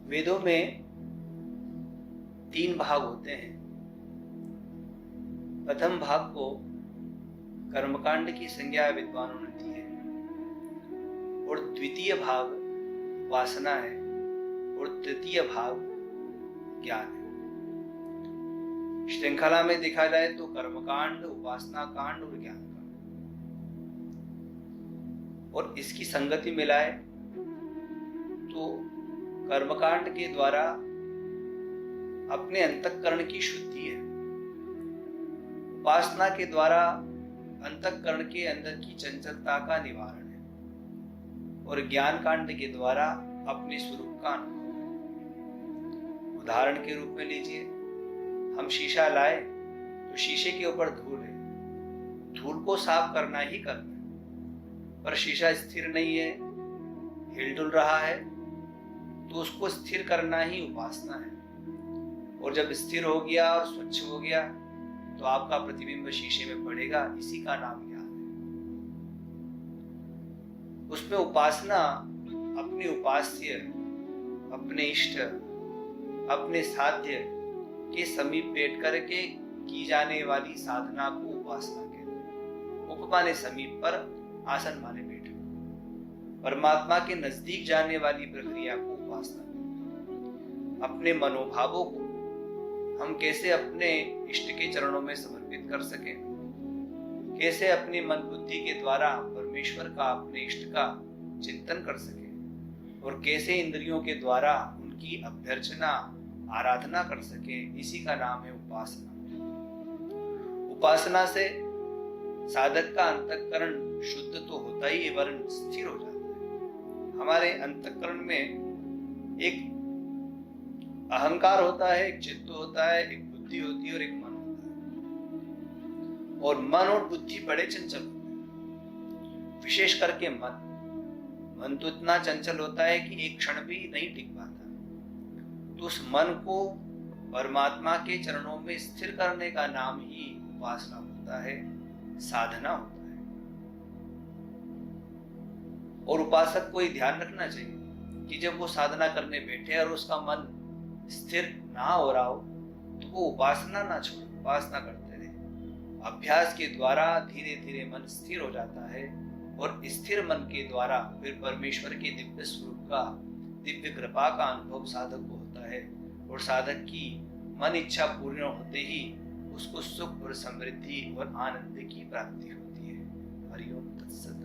वेदों में 3 भाग होते हैं। प्रथम भाग को कर्मकांड की संज्ञा विद्वानों ने दी है और द्वितीय भाग उपासना है और तृतीय भाग ज्ञान है। श्रृंखला में देखा जाए तो कर्मकांड, उपासना कांड और ज्ञान कांड, और इसकी संगति मिलाए तो कर्मकांड के द्वारा अपने अंतःकरण की शुद्धि है, उपासना के द्वारा अंतःकरण के अंदर की चंचलता का निवारण है और ज्ञान कांड के द्वारा अपने स्वरूप का अनुभव। उदाहरण के रूप में लीजिए, हम शीशा लाए तो शीशे के ऊपर धूल है, धूल को साफ करना ही करना है, पर शीशा स्थिर नहीं है, हिलडुल रहा है, तो उसको स्थिर करना ही उपासना है। और जब स्थिर हो गया और स्वच्छ हो गया तो आपका प्रतिबिंब शीशे में पड़ेगा, इसी का नाम ज्ञान है। उसमें उपासना अपने उपास्य, अपने इष्ट, अपने साध्य के समीप बैठ करके की जाने वाली साधना को उपासना कहते हैं। उपमाने समीप पर, आसन माने बैठे, परमात्मा के नजदीक जाने वाली प्रक्रिया को उपासना कहते हैं। अपने मनोभावों को हम कैसे अपने इष्ट के चरणों में समर्पित कर सके, कैसे अपनी मन बुद्धि के द्वारा परमेश्वर का, अपने इष्ट का चिंतन कर सके, और कैसे इंद्रियों के द्वारा उनकी अभ्यर्चना, आराधना कर सके, इसी का नाम है उपासना। उपासना से साधक का अंतःकरण शुद्ध तो होता ही वरन स्थिर हो जाता है। हमारे अंतःकरण में एक अहंकार होता है, एक चित्त होता है, एक बुद्धि होती है और एक मन होता है। और मन और बुद्धि बड़े चंचल होते हैं, विशेष करके मन तो इतना चंचल होता है कि एक क्षण भी नहीं टिक पाता। तो उस मन को परमात्मा के चरणों में स्थिर करने का नाम ही उपासना होता है, साधना होता है। और उपासक को ध्यान रखना चाहिए कि जब वो साधना करने बैठे और उसका मन स्थिर ना हो रहा हो तो वो उपासना ना छोड़े, उपासना करते रहे। अभ्यास के द्वारा धीरे धीरे मन स्थिर हो जाता है और स्थिर मन के द्वारा फिर परमेश्वर के दिव्य स्वरूप का, दिव्य कृपा का अनुभव साधक को होता है और साधक की मन इच्छा पूर्ण होते ही उसको सुख और समृद्धि और आनंद की प्राप्ति होती है। हरिओम तत्सत।